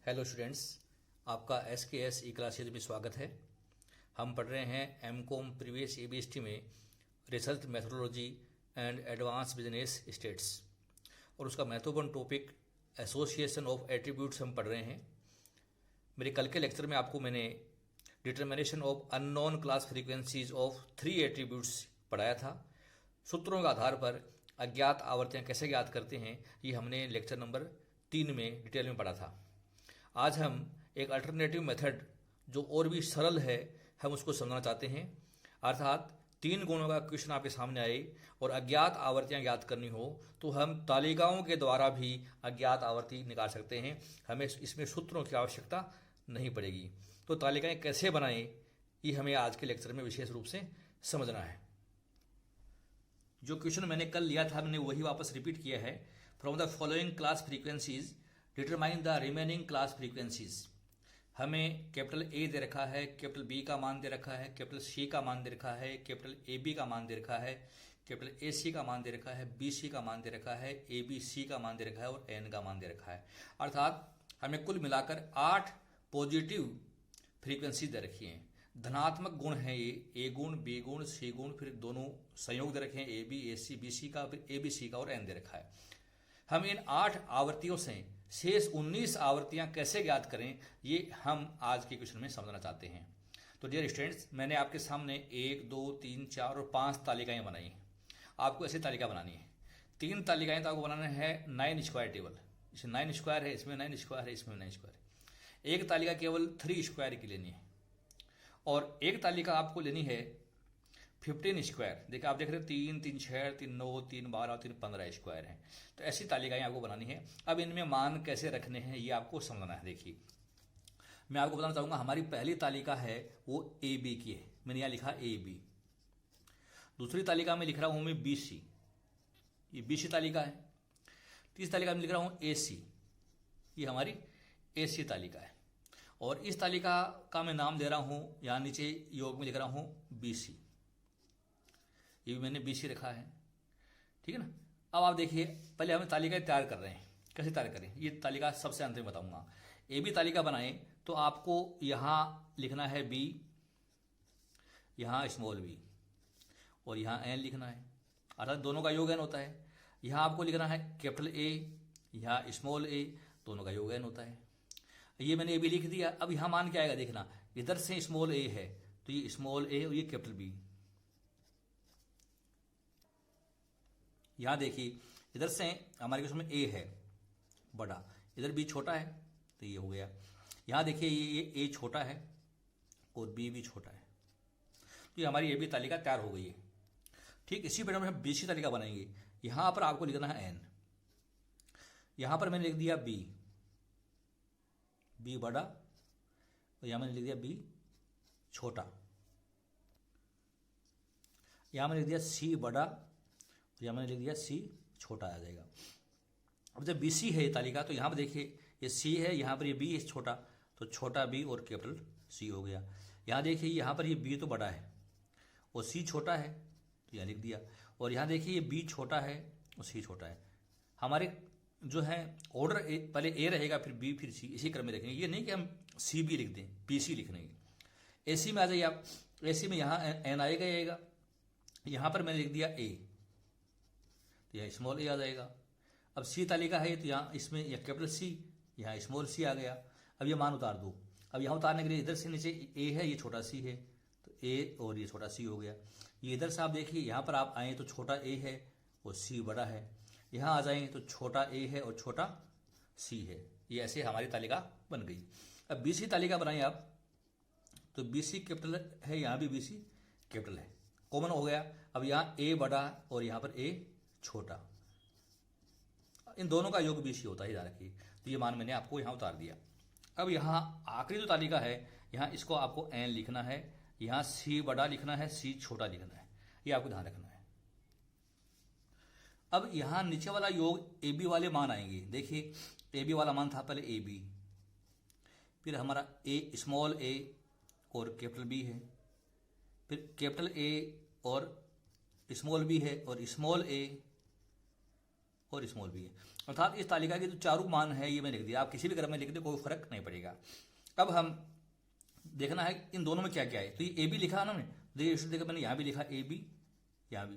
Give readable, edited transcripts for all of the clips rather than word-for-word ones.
Hello students, आपका SKS ई classes में स्वागत है। हम पढ़ रहे हैं MCOM प्रीवियस ABST में research methodology and advance business states और उसका महत्वपूर्ण टॉपिक एसोसिएशन ऑफ एट्रीब्यूट्स हम पढ़ रहे हैं। मेरे कल के लेक्चर में आपको मैंने determination of unknown class frequencies of 3 attributes पढ़ाया था। सूत्रों के आधार पर अज्ञात आवर्तियाँ कैसे ज्ञात करते हैं, ये हमने लेक्चर नंबर 3 में डिटेल में पढ़ा था। आज हम एक अल्टरनेटिव मेथड जो और भी सरल है, हम उसको समझना चाहते हैं। अर्थात 3 गुणों का क्वेश्चन आपके सामने आए और अज्ञात आवर्तियाँ ज्ञात करनी हो तो हम तालिकाओं के द्वारा भी अज्ञात आवर्ती निकाल सकते हैं। हमें इसमें सूत्रों की आवश्यकता नहीं पड़ेगी। तो तालिकाएं कैसे बनाएं, ये हमें आज के लेक्चर में विशेष रूप से समझना है। जो क्वेश्चन मैंने कल लिया था, मैंने वही वापस रिपीट किया है। From the following class frequencies determine the remaining class frequencies. हमें कैपिटल A दे रखा है, कैपिटल B का मान दे रखा है, कैपिटल C का मान दे रखा है, कैपिटल AB का मान दे रखा है, कैपिटल AC का मान दे रखा है, BC का मान दे रखा है, ABC का मान दे रखा है और N का मान दे रखा है। अर्थात हमें कुल मिलाकर 8 पॉजिटिव फ्रीक्वेंसी दे रखी हैं। धनात्मक गुण है ये, A गुण, B गुण, C गुण, फिर दोनों संयोग दे रखे हैं, AB, AC, BC का, फिर ABC का और N दे रखा है। हम इन 8 आवृत्तियों से शेष 19 आवृत्तियां कैसे ज्ञात करें, ये हम आज के क्वेश्चन में समझना चाहते हैं। तो डियर स्टूडेंट्स, मैंने आपके सामने 1, 2, 3, 4 और 5 तालिकाएं बनाई हैं। आपको ऐसी तालिका बनानी है। 3 तालिकाएं तो आपको बनाना है 9 स्क्वायर टेबल। इसमें 9 स्क्वायर है, इसमें 9 स्क्वायर है, इसमें 9 स्क्वायर है। एक तालिका केवल 3 स्क्वायर की लेनी है और एक तालिका आपको लेनी है 15 स्क्वायर। देखिए, आप देख रहे हैं 3, 3, 6, 3, 9, 3, 12, 3, 15 स्क्वायर हैं। तो ऐसी तालिकाएं आपको बनानी है। अब इनमें मान कैसे रखने हैं, ये आपको समझना है। देखिए, मैं आपको बताना चाहूँगा, हमारी पहली तालिका है वो AB की है। मैंने यहाँ लिखा AB। दूसरी तालिका में लिख रहा हूँ मैं BC, ये BC तालिका है। तीसरी तालिका में लिख रहा हूँ AC, ये हमारी AC तालिका है। और इस तालिका का मैं नाम दे रहा हूँ, यहाँ नीचे योग में लिख रहा हूँ BC। ये भी मैंने BC रखा है, ठीक है ना। अब आप देखिए, पहले हम तालिका तैयार कर रहे हैं। कैसे तैयार करें, ये तालिका सबसे अंत में बताऊंगा। AB तालिका बनाएं तो आपको यहाँ लिखना है B, यहाँ स्मॉल b और यहाँ N लिखना है। अर्थात दोनों का योग N होता है। यहाँ आपको लिखना है कैपिटल A, यहाँ स्मॉल a, दोनों का योग N होता है। ये मैंने AB लिख दिया। अब यहाँ मान क्या आएगा, देखना, इधर से स्मॉल a है तो ये स्मॉल a और ये कैपिटल B। यहाँ देखिए, इधर से हमारे केस में A है बड़ा, इधर B छोटा है, तो ये हो गया। यहाँ देखिए, ये A छोटा है और B भी छोटा है, तो ये हमारी AB तालिका तैयार हो गई है। ठीक इसी प्रकार हम BC तालिका बनाएंगे। यहाँ पर आपको लिखना है N, यहाँ पर मैंने लिख दिया B बड़ा और यहाँ मैंने लिख दिया B छोटा। यहाँ मैंने लिख दिया C बड़ा, यहाँ मैंने लिख दिया C छोटा आ जाएगा। अब जब BC है ये तालिका, तो यहाँ पर देखिए ये C है, यहाँ पर ये B है छोटा, तो छोटा B और कैपिटल C हो गया। यहाँ देखिए, यहाँ पर ये B तो बड़ा है और C छोटा है, तो यहाँ लिख दिया। और यहाँ देखिए, ये B छोटा है और C छोटा है। हमारे जो है ऑर्डर पहले A रहेगा, फिर B, फिर C, इसी क्रम में रखेंगे। ये नहीं कि हम CB लिख दें, PC लिख देंगे। AC में आ जाइए आप। AC में यहाँ N आएगा। यहाँ पर मैंने लिख दिया A, यह स्मॉल a आ जाएगा। अब C तालिका है तो यहाँ इसमें यह कैपिटल C, यहाँ स्मॉल c आ गया। अब ये मान उतार दो। अब यहाँ उतारने के लिए इधर से नीचे A है, ये छोटा C है, तो A और ये छोटा C हो गया। ये इधर से आप देखिए, यहाँ पर आप आए तो छोटा A है और C बड़ा है। यहाँ आ जाएँ तो छोटा A है और छोटा C है। ये ऐसे हमारी तालिका बन गई। अब BC तालिका बनाएं आप, तो BC कैपिटल है, यहाँ भी BC कैपिटल है, कॉमन हो गया। अब यहाँ A बड़ा और यहाँ पर A छोटा, इन दोनों का योग BC होता है, याद रखिए। तो ये मान मैंने आपको यहाँ उतार दिया। अब यहाँ आखिरी जो तालिका है, यहाँ इसको आपको N लिखना है, यहाँ C बड़ा लिखना है, C छोटा लिखना है, ये आपको ध्यान रखना है। अब यहाँ नीचे वाला योग AB वाले मान आएंगे। देखिए, AB वाला मान था पहले AB, फिर हमारा A स्मॉल a और कैपिटल B है, फिर कैपिटल A और स्मॉल b है और स्मॉल a और स्मॉल बी है। अर्थात इस तालिका के जो चारों मान है ये मैंने लिख दिया, आप किसी भी क्रम में लिख दे कोई फर्क नहीं पड़ेगा। अब हम देखना है इन दोनों में क्या क्या है। तो ये ए बी लिखा है ना, देखिए देखो मैंने यहाँ भी लिखा ए बी, यहाँ भी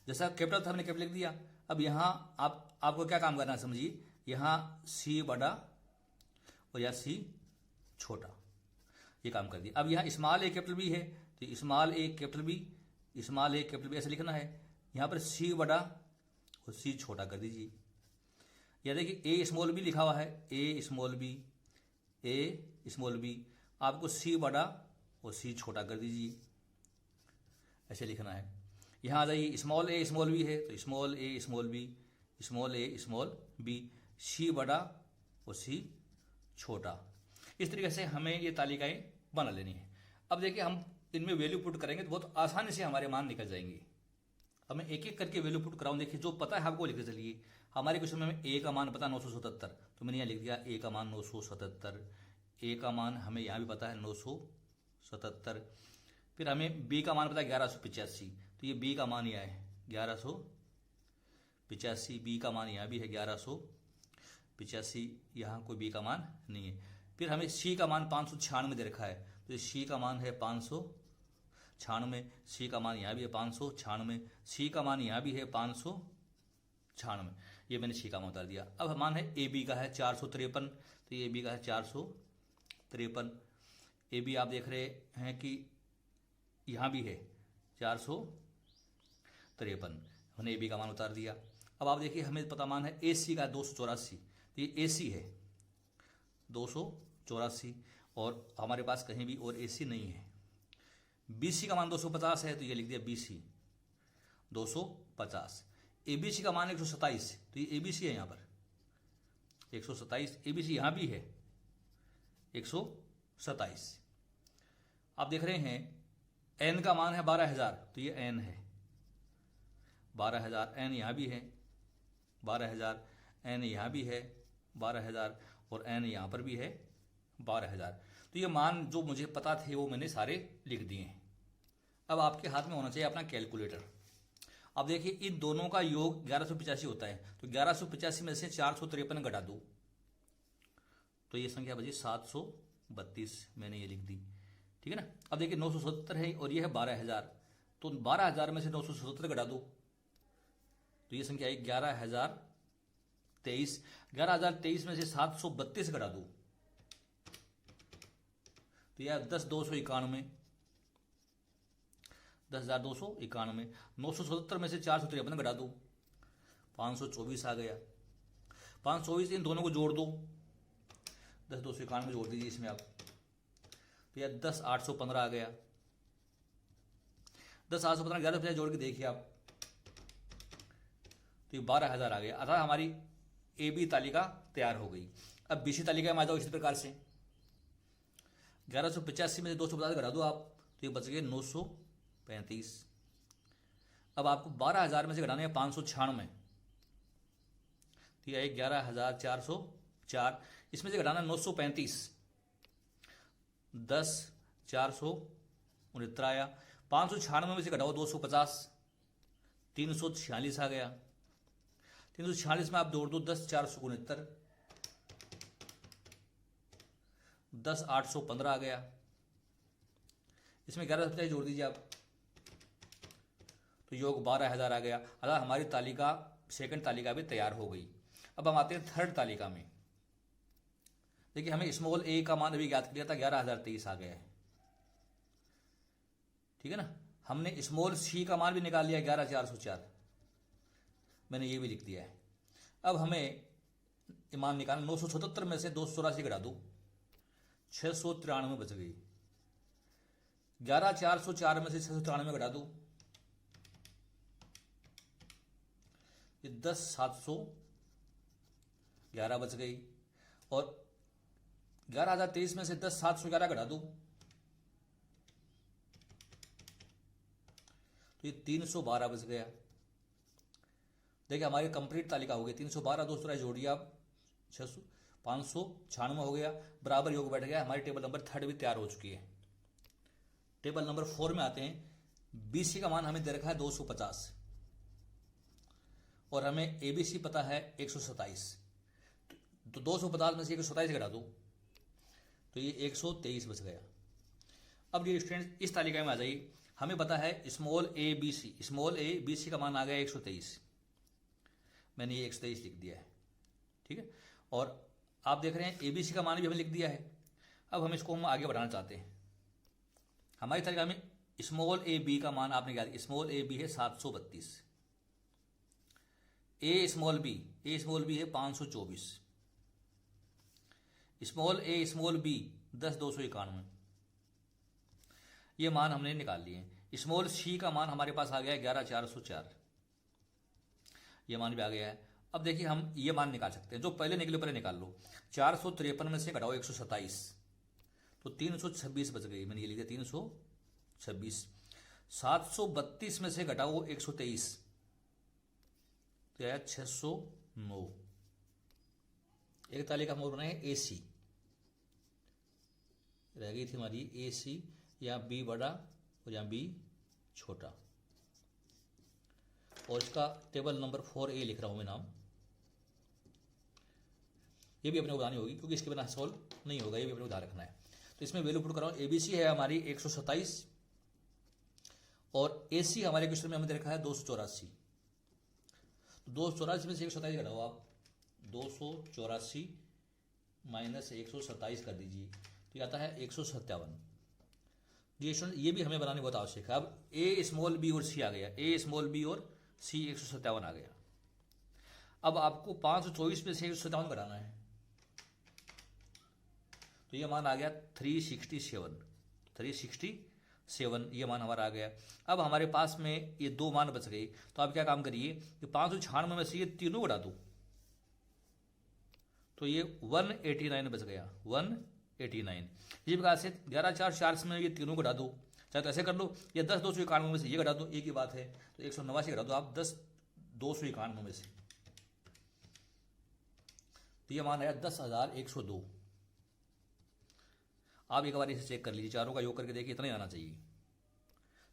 जैसा कैपिटल था हमने कैपिटल लिख दिया। अब यहाँ आपको क्या काम करना है समझिए, यहाँ सी बड़ा और यहाँ सी छोटा, ये काम कर दिया। अब यहाँ स्मॉल ए कैपिटल बी है तो स्मॉल ए कैपिटल बी, स्मॉल ए कैपिटल बी ऐसे लिखना है। यहाँ पर सी बड़ा और सी छोटा कर दीजिए। या देखिए ए स्मॉल बी लिखा हुआ है, ए स्मॉल बी, ए स्मॉल बी, आपको सी बड़ा और सी छोटा कर दीजिए, ऐसे लिखना है। यहाँ आ जाइए स्मॉल ए स्मॉल बी है तो स्मॉल ए स्मॉल बी, स्मॉल ए स्मॉल बी, सी बड़ा और सी छोटा। इस तरीके से हमें ये तालिकाएं बना लेनी है। अब देखिए हम इनमें वैल्यू पुट करेंगे तो बहुत आसानी से हमारे मान निकल जाएंगे। अब मैं एक एक करके वैल्यू पुट कराऊं। देखिए जो पता है आपको लिखते चलिए। हमारे क्वेश्चन में ए का मान पता 977, तो मैंने यहाँ लिख दिया ए का मान 977। ए का मान हमें यहाँ भी पता है 977। फिर हमें बी का मान पता है 1185, तो ये बी का मान यह है 1185। बी का मान यहाँ भी है 1185, यहाँ कोई बी का मान नहीं है। फिर हमें सी का मान 596 दे रखा है, तो सी का मान है 596। सी का मान यहाँ भी है 596, सी का मान यहाँ भी है 596। ये मैंने सी का मान उतार दिया। अब मान है ए बी का है 453, तो ये बी का है 453। ए बी आप देख रहे हैं कि यहाँ भी है 453, हमने ए बी का मान उतार दिया। अब आप देखिए हमें पता मान है ए सी का 284, तो ये ए सी है 284 और हमारे पास कहीं भी और ए सी नहीं है। बी सी का मान 250 है, तो ये लिख दिया B C 250। A B C का मान 127, तो ये ए बी सी है यहाँ पर 127। ए बी सी यहाँ भी है 127। आप देख रहे हैं एन का मान है 12,000, तो ये एन है 12,000। एन यहाँ भी है 12,000, एन यहाँ भी है 12,000 और एन यहाँ पर भी है 12,000। तो ये मान जो मुझे पता थे वो मैंने सारे लिख दिए हैं। अब आपके हाथ में होना चाहिए अपना कैलकुलेटर। अब देखिए इन दोनों का योग 1185 होता है, तो 1185 में से 453 घटा दो तो ये संख्या बची 732, मैंने ये लिख दी, ठीक है ना। अब देखिए 977 है और ये है 12,000, तो 12,000 में से 977 घटा दो तो ये संख्या आई 11,023। 11,023 में से 732 घटा दो तो यह 10,291, 10,291। 977 में से 453 घटा दो 524 आ गया। 524 इन दोनों को जोड़ दो, 10,291 जोड़ दीजिए इसमें आप, तो यह 10,815 आ गया। 10,815 11 जोड़ के देखिए आप, तो ये 12,000 आ गया। अतः हमारी ए बी तालिका तैयार हो गई। अब बी सी तालिका में आ जाओ इसी प्रकार से। 1185 में से 250 घटा दो आप, तो ये बच गए 935। अब आपको 12,000 में से घटाने हैं 596, तो ये 11,404। इसमें से घटाना 935, 10,469 आया। 596 में से घटाओ 250, 346 आ गया। 346 में आप जोड़ दो 10,469, 10,815 आ गया। इसमें 11,50 जोड़ दीजिए आप, तो योग 12,000 आ गया। अतः हमारी तालिका सेकंड तालिका भी तैयार हो गई। अब हम आते हैं थर्ड तालिका में। देखिए हमें स्मॉल ए का मान अभी ज्ञात किया था 11,023 आ गया है, ठीक है ना। हमने स्मॉल सी का मान भी निकाल लिया 11,404, मैंने ये भी लिख दिया है। अब हमें मान निकालना 977 में से 284 घटा दो 693 बच गई। 11,404 में से 693 घटा दो, ये 10,711 बच गई। और 11,023 में से 10,711 घटा दो, तो ये 312 बच गया। देखिए हमारी कंप्लीट तालिका हो गई। 312 2 जोड़िए आप, 596 हो गया, बराबर योग बैठ गया। हमारी टेबल नंबर 3 भी तैयार हो चुकी है। टेबल नंबर 4 में आते हैं। बीसी का मान हमें दे रखा है 250 और हमें ABC पता है 127, तो 250 में से 127 घटा दो तो ये 123 बच गया। अब डियर स्टूडेंट्स इस तालिका में आ जाइए, हमें पता है स्मॉल ए बी सी का मान आ गया 123, मैंने ये 123 लिख दिया है, ठीक है। और आप देख रहे हैं ABC का मान भी हमें लिख दिया है। अब हम इसको आगे बढ़ाना चाहते हैं। हमारी तालिका में स्मॉल ए बी का मान आपने क्या दिया, स्मॉल ए बी है 732, ए स्मॉल बी है 524, स्मॉल बी 10,291, ये मान हमने निकाल लिए। स्मॉल सी का मान हमारे पास आ गया 11,404, ये मान भी आ गया है। अब देखिए हम ये मान निकाल सकते हैं, जो पहले निकले पहले निकाल लो। 453 में से घटाओ 127 तो 326 बच गई, मैंने ये लिख दिया 326। 732 में से घटाओ 123 तो आया 609। एक तालिका हम और बनाए AC, रह गई थी हमारी AC, यहाँ B बड़ा और यहाँ B छोटा, और इसका टेबल नंबर 4A लिख रहा हूं मैं नाम। ये भी अपने को बतानी होगी क्योंकि इसके बिना सॉल्व नहीं होगा, ये भी अपने को ध्यान रखना है। तो इसमें वैल्यू पुट कर रहा हूं। ABC है हमारी 127 और AC हमारे क्वेश्चन में हमें दे रखा है 284। तो 284 में से 127 घटाओ आप, 284 माइनस 127 कर दीजिए तो आता है 157। ये भी हमें बनाने बहुत आवश्यक है। अब A स्मॉल बी और C आ गया, A स्मॉल बी और C 157 आ गया। अब आपको 524 में से 157 घटाना है तो ये मान आ गया 367, ये मान हमारा आ गया। अब हमारे पास में ये दो मान बच गए, तो आप क्या काम करिए कि 596 में से ये तीनों घटा दो तो ये 189 बच गया, 189। इसी प्रकार से 11,404 में ये तीनों घटा दो, चाहे तो ऐसे कर लो, या 10,291 में से ये घटा दो, एक ही बात है। तो 189 घटा दो आप 10,291 में से, तो ये मान आया 10,102। आप एक बार इसे चेक कर लीजिए, चारों का योग करके देखिए, इतना ही आना चाहिए।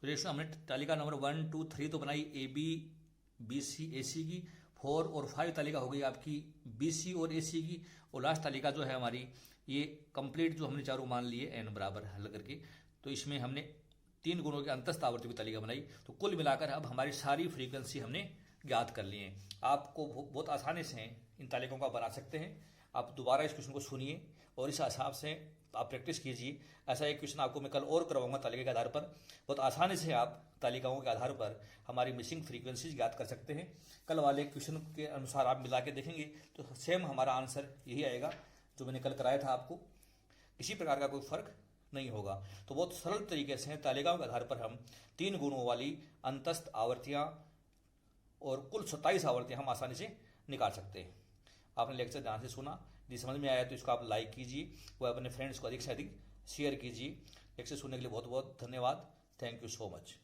तो रेशो हमने तालिका नंबर 1, 2, 3 तो बनाई AB, BC, AC की। 4 और 5 तालिका हो गई आपकी BC और AC की। और लास्ट तालिका जो है हमारी ये कंप्लीट, जो हमने चारों मान लिए n बराबर हल करके, तो इसमें हमने 3 गुणों के अंतस्थ आवर्तियों की तालिका बनाई। तो कुल मिलाकर अब हमारी सारी फ्रीक्वेंसी हमने ज्ञात कर ली है। आपको बहुत आसानी से इन तालिकाओं का बना सकते हैं। आप दोबारा इस क्वेश्चन को सुनिए और इस हिसाब से आप प्रैक्टिस कीजिए। ऐसा एक क्वेश्चन आपको मैं कल और करवाऊंगा तालिका के आधार पर। बहुत आसानी से आप तालिकाओं के आधार पर हमारी मिसिंग फ्रीक्वेंसीज ज्ञात कर सकते हैं। कल वाले क्वेश्चन के अनुसार आप मिला के देखेंगे तो सेम हमारा आंसर यही आएगा जो मैंने कल कराया था आपको। किसी प्रकार का कोई फर्क नहीं होगा। तो बहुत सरल तरीके से तालिकाओं के आधार पर हम 3 गुणों वाली अंतस्थ आवर्तियाँ और कुल 27 आवर्तियाँ हम आसानी से निकाल सकते हैं। आपने लेक्चर ध्यान से सुना, यदि समझ में आया तो इसको आप लाइक कीजिए, वह अपने फ्रेंड्स को अधिक से अधिक शेयर कीजिए। लेक्चर सुनने के लिए बहुत बहुत धन्यवाद। Thank you so much.